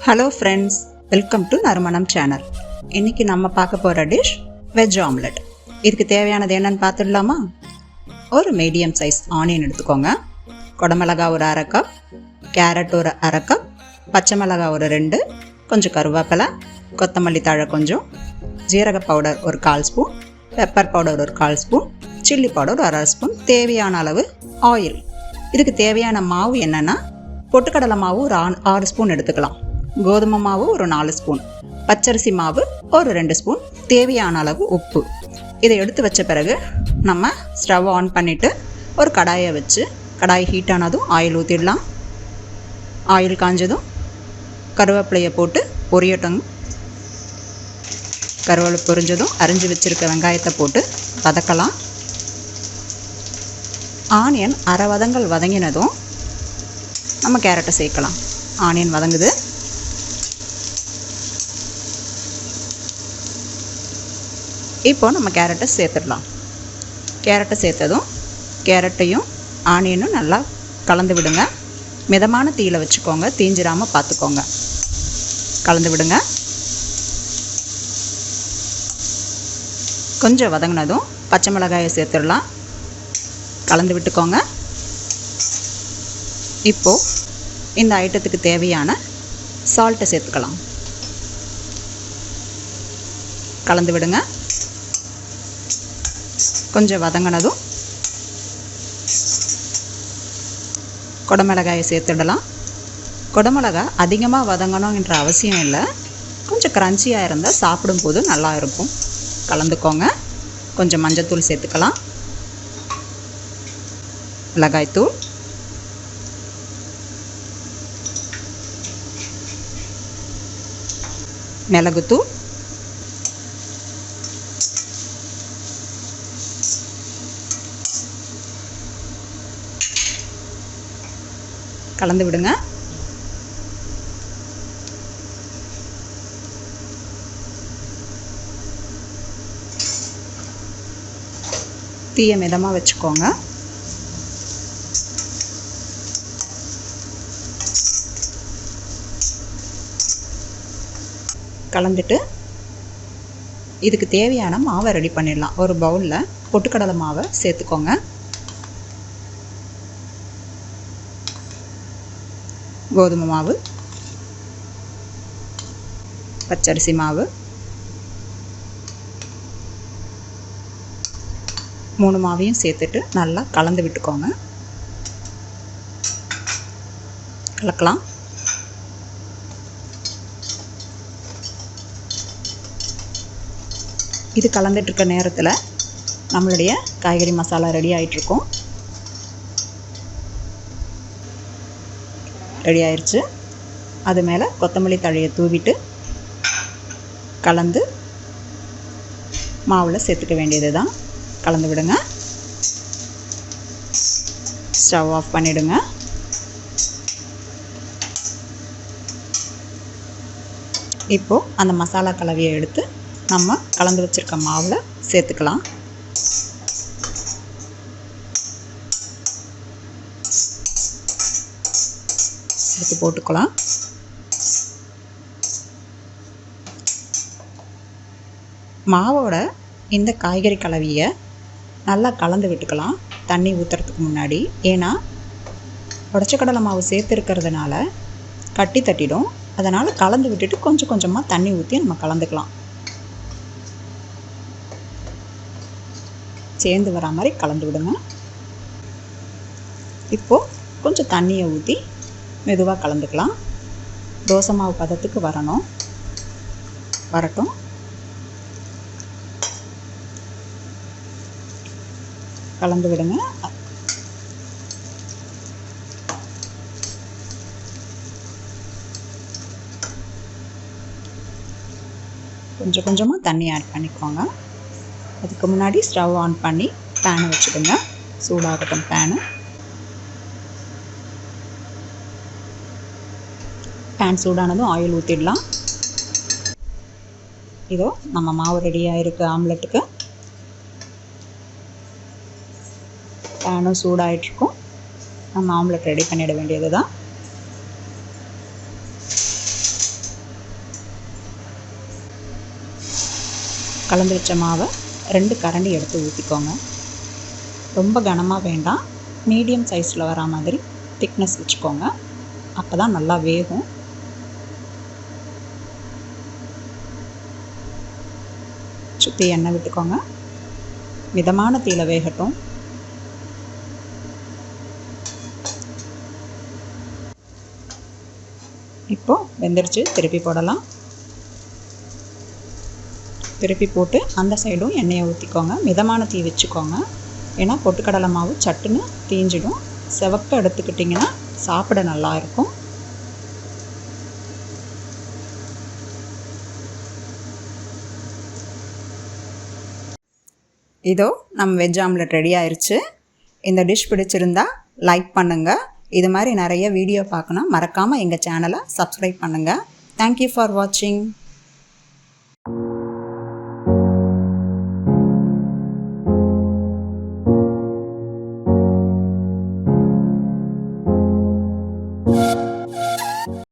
Hello friends, welcome to நறுமணம் channel. இன்றைக்கி நம்ம பார்க்க போகிற டிஷ் வெஜ் ஆம்லெட். இதுக்கு தேவையானது என்னென்னு பார்த்துடலாமா? ஒரு மீடியம் சைஸ் ஆனியன் எடுத்துக்கோங்க, குடமிளகா ஒரு அரை கப், கேரட் ஒரு அரை கப், பச்சை மிளகாய் ஒரு 2, கொஞ்சம் கருவேப்பிலை, கொத்தமல்லி தழை கொஞ்சம், ஜீரக பவுடர் ஒரு 1/4 ஸ்பூன், பெப்பர் பவுடர் ஒரு 1/4 ஸ்பூன், சில்லி பவுடர் ஒரு 1/2 ஸ்பூன், தேவையான அளவு ஆயில். இதுக்கு தேவையான மாவு என்னென்னா, பொட்டுக்கடலை மாவு ஒரு 6 ஸ்பூன் எடுத்துக்கலாம், கோதுமை மாவு ஒரு 4 ஸ்பூன், பச்சரிசி மாவு ஒரு 2 ஸ்பூன், தேவையான அளவு உப்பு. இதை எடுத்து வச்ச பிறகு நம்ம ஸ்டவ் ஆன் பண்ணிவிட்டு ஒரு கடாயை வச்சு, கடாய் ஹீட் ஆனதும் ஆயில் ஊற்றிடலாம். ஆயில் காஞ்சதும் கருவேப்பிலையை போட்டு பொரியட்டும். கருவேப்பிலை பொரிஞ்சதும் அரிஞ்சு வச்சுருக்க வெங்காயத்தை போட்டு வதக்கலாம். ஆனியன் அரை வதங்கல் வதங்கினதும் நம்ம கேரட்டை சேர்க்கலாம். ஆனியன் வதங்குது. இப்போ நம்ம கேரட்டை சேர்த்துடலாம். கேரட்டை சேர்த்ததும் கேரட்டையும் ஆனியனும் நல்லா கலந்து விடுங்க. மிதமான தீயில் வச்சுக்கோங்க, தீஞ்சிராமல் பார்த்துக்கோங்க. கலந்து விடுங்க. கொஞ்சம் வதங்கினதும் பச்சை மிளகாயை சேர்த்துடலாம். கலந்து விட்டுக்கோங்க. இப்போது இந்த ஐட்டத்துக்கு தேவையான சால்ட்டை சேர்த்துக்கலாம். கலந்து விடுங்க. கொஞ்சம் வதங்கினதும் குடமிளகாயை சேர்த்துடலாம். குடமிளகாய் அதிகமாக வதங்கணுன்ற அவசியம் இல்லை, கொஞ்சம் க்ரன்ச்சியாக இருந்தால் சாப்பிடும்போது நல்லா இருக்கும். கலந்துக்கோங்க. கொஞ்சம் மஞ்சத்தூள் சேர்த்துக்கலாம், மிளகாய்த்தூள், மிளகுத்தூள், கலந்து விடுங்க. தீயை மிதமாக வச்சுக்கோங்க. கலந்துட்டு இதுக்கு தேவையான மாவை ரெடி பண்ணிடலாம். ஒரு பவுலில் பொட்டுக்கடலை மாவை சேர்த்துக்கோங்க. கோதுமை மாவு, பச்சரிசி மாவு, 3 மாவையும் சேர்த்துட்டு நல்லா கலந்து விட்டுக்கோங்க. கலக்கலாம். இது கலந்துட்டு இருக்க நேரத்தில் நம்மளுடைய காய்கறி மசாலா ரெடி ஆகிட்டுருக்கோம். ரெடி ஆயிடுச்சு. அது மேலே கொத்தமல்லி தழையை தூவிட்டு கலந்து மாவில் சேர்த்துக்க வேண்டியது தான். கலந்து விடுங்க. ஸ்டவ் ஆஃப் பண்ணிவிடுங்க. இப்போது அந்த மசாலா கலவையை எடுத்து நம்ம கலந்து வச்சுருக்க மாவில் சேர்த்துக்கலாம். எடுத்து போட்டுக்கலாம். மாவோட இந்த காய்கறி கலவையை நல்லா கலந்து விட்டுக்கலாம் தண்ணி ஊற்றுறதுக்கு முன்னாடி. ஏன்னா உடச்சக்கடலை மாவு சேர்த்துருக்கிறதுனால கட்டி தட்டிடும். அதனால் கலந்து விட்டுட்டு கொஞ்சம் கொஞ்சமாக தண்ணி ஊற்றி நம்ம கலந்துக்கலாம். சேர்ந்து வரா மாதிரி கலந்து விடுங்க. இப்போது கொஞ்சம் தண்ணியை ஊற்றி மெதுவாக கலந்துக்கலாம். தோசை மாவு பதத்துக்கு வரட்டும். கலந்து விடுங்க. கொஞ்சம் கொஞ்சமாக தண்ணி ஆட் பண்ணிக்கோங்க. அதுக்கு முன்னாடி ஸ்டவ் ஆன் பண்ணி பேனை வச்சுடுங்க. சூடாகட்டும் பேனு. பேன் சூடானதும் ஆயில் ஊற்றிடலாம். இதோ நம்ம மாவு ரெடியாக இருக்குது ஆம்லெட்டுக்கு. பேனும் சூடாகிட்ருக்கும். நம்ம ஆம்லெட் ரெடி பண்ணிட வேண்டியது தான். கலந்து வச்ச மாவை 2 கரண்டி எடுத்து ஊற்றிக்கோங்க. ரொம்ப கனமாக வேண்டாம், மீடியம் சைஸில் வரா மாதிரி திக்னஸ் வச்சுக்கோங்க. அப்போ தான் நல்லா வேகும். சுற்றி எண்ணெய் விட்டுக்கோங்க. மிதமான தீயில வேகட்டும். இப்போது வெந்துருச்சு, திருப்பி போடலாம். திருப்பி போட்டு அந்த சைடும் எண்ணெயை ஊற்றிக்கோங்க. மிதமான தீ வச்சுக்கோங்க, ஏன்னா பொட்டுக்கடலை மாவு சட்டுன்னு தீஞ்சிடும். செவக்க எடுத்துக்கிட்டிங்கன்னா சாப்பிட நல்லாயிருக்கும். இதோ நம்ம வெஜ் ஆம்லெட் ரெடி ஆயிடுச்சு. இந்த டிஷ் பிடிச்சிருந்தா லைக் பண்ணுங்கள். இது மாதிரி நிறைய வீடியோ பார்க்கணும் மறக்காமல் எங்கள் சேனலை சப்ஸ்கிரைப் பண்ணுங்கள். தேங்க்யூ ஃபார் வாட்சிங்.